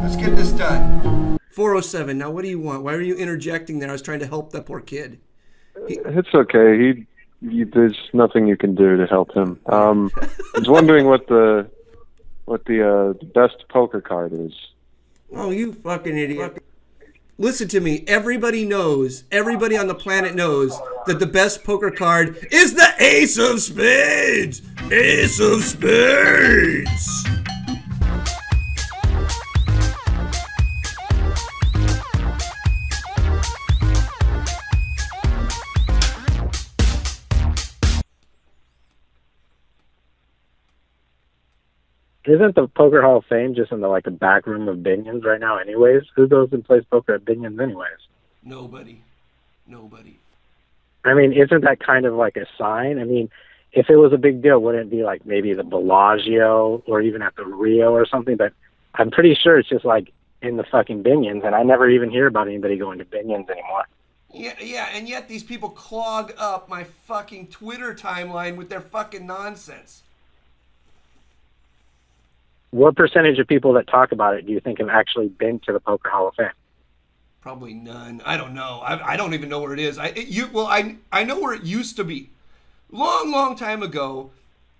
Let's get this done. 407. Now, what do you want? Why are you interjecting there? I was trying to help that poor kid. It's okay. There's nothing you can do to help him. I was wondering what the best poker card is. Oh, you fucking idiot. Listen to me. Everybody knows, everybody on the planet knows that the best poker card is the Ace of Spades! Ace of Spades! Isn't the Poker Hall of Fame just in the back room of Binion's right now anyways? Who goes and plays poker at Binion's anyways? Nobody. I mean, isn't that kind of like a sign? I mean, if it was a big deal, wouldn't it be like maybe the Bellagio or even at the Rio or something? But I'm pretty sure it's just like in the fucking Binion's, and I never even hear about anybody going to Binion's anymore. Yeah, and yet these people clog up my fucking Twitter timeline with their fucking nonsense. What percentage of people that talk about it do you think have actually been to the Poker Hall of Fame? Probably none. I don't know. I don't even know where it is. I know where it used to be. Long time ago,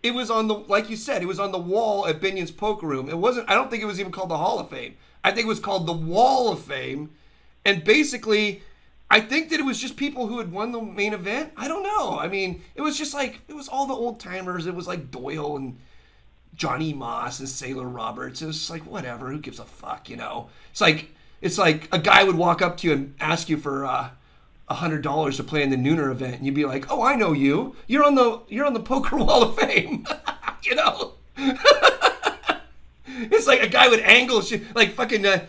it was on the, like you said, it was on the wall at Binion's Poker Room. It wasn't, I don't think it was even called the Hall of Fame. I think it was called the Wall of Fame. And basically, I think that it was just people who had won the main event. I don't know. I mean, it was just like, it was all the old timers. It was like Doyle and Johnny Moss and Sailor Roberts. It was like, whatever, who gives a fuck, you know? It's like a guy would walk up to you and ask you for $100 to play in the Nooner event, and you'd be like, "Oh, I know you. You're on the Poker Wall of Fame," you know. It's like a guy would angle shit, like fucking. I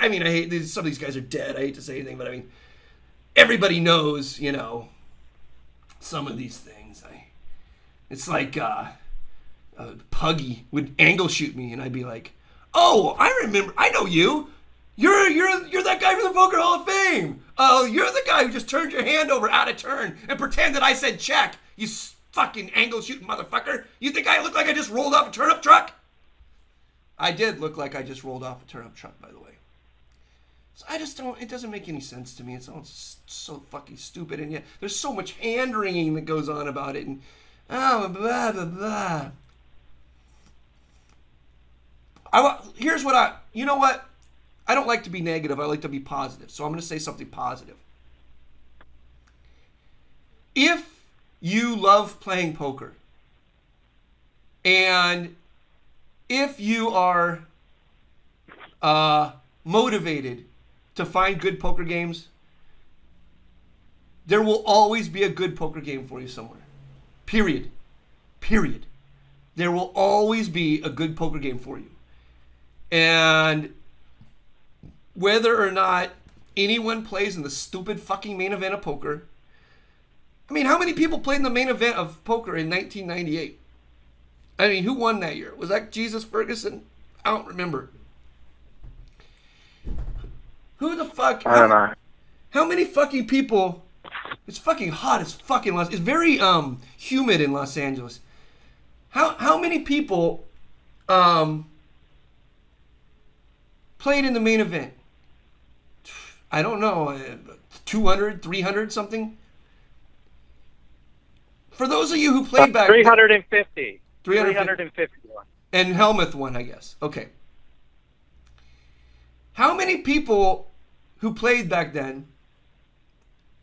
mean, I hate some of these guys are dead. I hate to say anything, but I mean, everybody knows, you know, some of these things. It's like Puggy would angle shoot me, and I'd be like, "Oh, I remember. I know you. You're that guy from the Poker Hall of Fame. Oh, you're the guy who just turned your hand over out of turn and pretended I said check. You fucking angle shooting motherfucker. You think I look like I just rolled off a turnip truck?" I did look like I just rolled off a turnip truck, by the way. So I just don't. It doesn't make any sense to me. It's all so fucking stupid, and yet there's so much hand wringing that goes on about it, and blah blah blah. Here's what you know what? I don't like to be negative. I like to be positive. So I'm going to say something positive. If you love playing poker, and if you are motivated to find good poker games, there will always be a good poker game for you somewhere. Period. There will always be a good poker game for you. And whether or not anyone plays in the stupid fucking main event of poker, I mean, how many people played in the main event of poker in 1998? I mean, who won that year? Was that Jesus Ferguson? I don't remember. Who the fuck? I don't know. How many fucking people? It's fucking hot as fucking It's very humid in Los Angeles. How many people played in the main event? I don't know, 200, 300 something? For those of you who played back 350. 350. And Helmuth won, I guess. Okay. How many people who played back then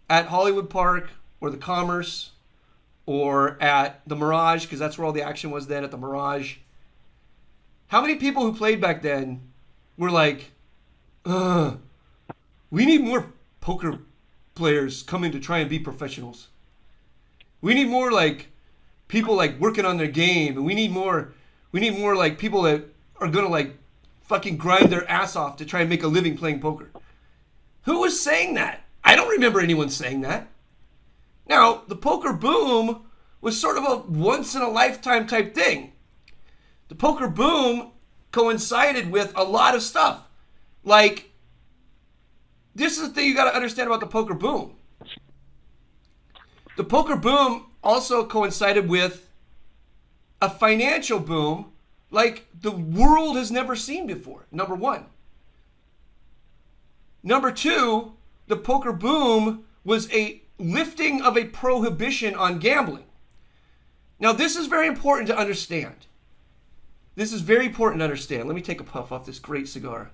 at Hollywood Park or the Commerce or at the Mirage, because that's where all the action was then, at the Mirage, how many people who played back then were like, we need more poker players coming to try and be professionals. We need more like people like working on their game, and we need more like people that are gonna like fucking grind their ass off to try and make a living playing poker. Who was saying that? I don't remember anyone saying that. Now, the poker boom was sort of a once in a lifetime type thing. The poker boom coincided with a lot of stuff. Like, this is the thing you got to understand about the poker boom. The poker boom also coincided with a financial boom like the world has never seen before, number one. Number two, the poker boom was a lifting of a prohibition on gambling. Now, this is very important to understand. This is very important to understand. Let me take a puff off this great cigar.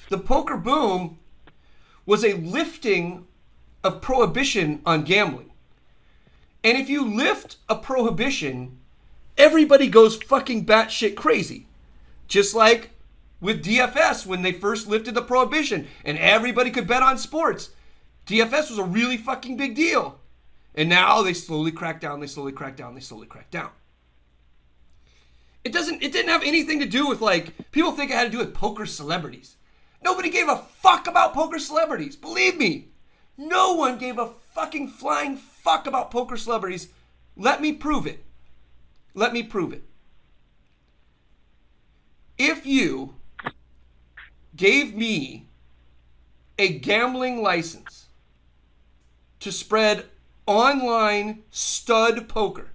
The poker boom was a lifting of prohibition on gambling. And if you lift a prohibition, everybody goes fucking batshit crazy. Just like with DFS when they first lifted the prohibition and everybody could bet on sports. DFS was a really fucking big deal. And now they slowly crack down, they slowly crack down, they slowly crack down. It didn't have anything to do with, like, people think it had to do with poker celebrities. Nobody gave a fuck about poker celebrities. Believe me. No one gave a fucking flying fuck about poker celebrities. Let me prove it. Let me prove it. If you gave me a gambling license to spread online stud poker,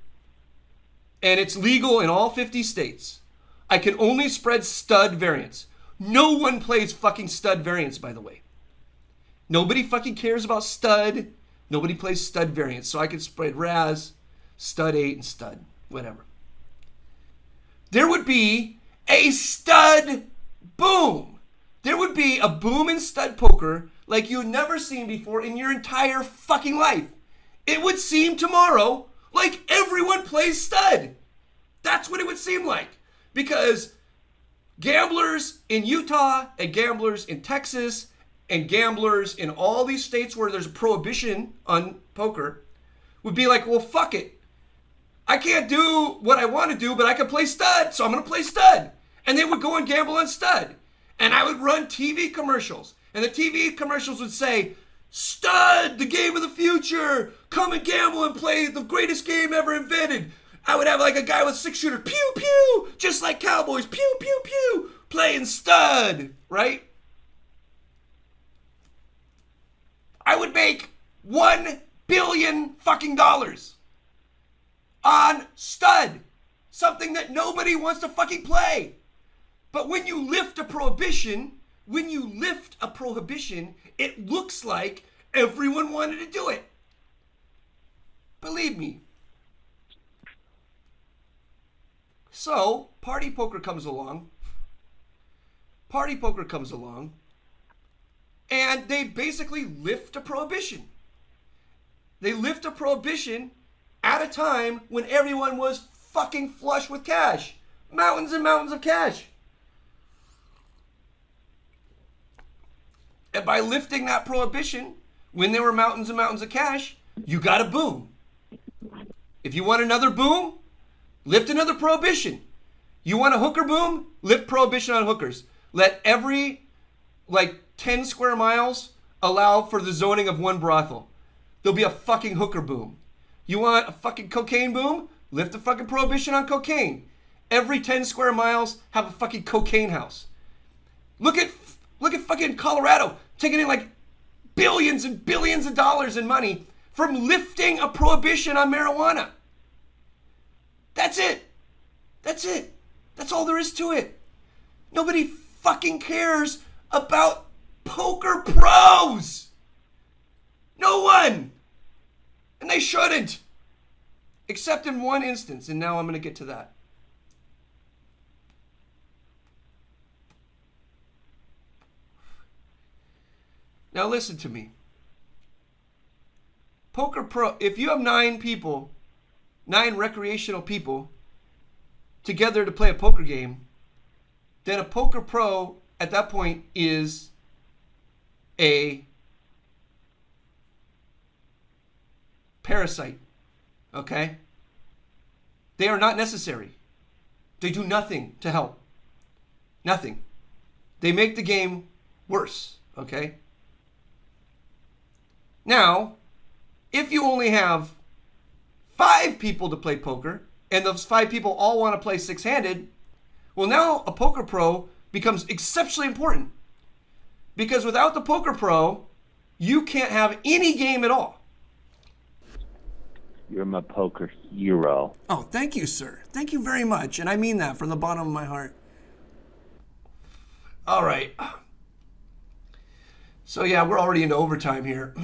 and it's legal in all 50 states, I can only spread stud variants. No one plays fucking stud variants, by the way. Nobody fucking cares about stud. Nobody plays stud variants. So I can spread Raz, stud 8, and stud, whatever. There would be a stud boom. There would be a boom in stud poker like you've never seen before in your entire fucking life. It would seem tomorrow like everyone plays stud. That's what it would seem like. Because gamblers in Utah and gamblers in Texas and gamblers in all these states where there's a prohibition on poker would be like, well, fuck it. I can't do what I want to do, but I can play stud, so I'm going to play stud. And they would go and gamble on stud. And I would run TV commercials. And the TV commercials would say, stud, the game of the future. Come and gamble and play the greatest game ever invented. I would have like a guy with 6-shooter, pew, pew, just like cowboys, pew, pew, pew, playing stud, right? I would make $1 billion fucking dollars on stud, something that nobody wants to fucking play. But when you lift a prohibition, it looks like everyone wanted to do it. Believe me. So, party poker comes along. And they basically lift a prohibition. They lift a prohibition at a time when everyone was fucking flush with cash. Mountains and mountains of cash. And by lifting that prohibition, when there were mountains and mountains of cash, you got a boom. If you want another boom, lift another prohibition. You want a hooker boom? Lift prohibition on hookers. Let every, 10 square miles allow for the zoning of one brothel. There'll be a fucking hooker boom. You want a fucking cocaine boom? Lift the fucking prohibition on cocaine. Every 10 square miles, have a fucking cocaine house. Look at fucking Colorado taking in like billions and billions of dollars in money from lifting a prohibition on marijuana. That's it. That's all there is to it. Nobody fucking cares about poker pros. No one. And they shouldn't. Except in one instance, and now I'm going to get to that. Now listen to me. Poker pro, if you have 9 recreational people together to play a poker game, then a poker pro at that point is a parasite. Okay? They are not necessary. They do nothing to help. Nothing. They make the game worse. Okay? Now, if you only have 5 people to play poker, and those 5 people all want to play 6-handed, well, now a poker pro becomes exceptionally important. Because without the poker pro, you can't have any game at all. You're my poker hero. Oh, thank you, sir. Thank you very much. And I mean that from the bottom of my heart. All right. So, yeah, we're already into overtime here.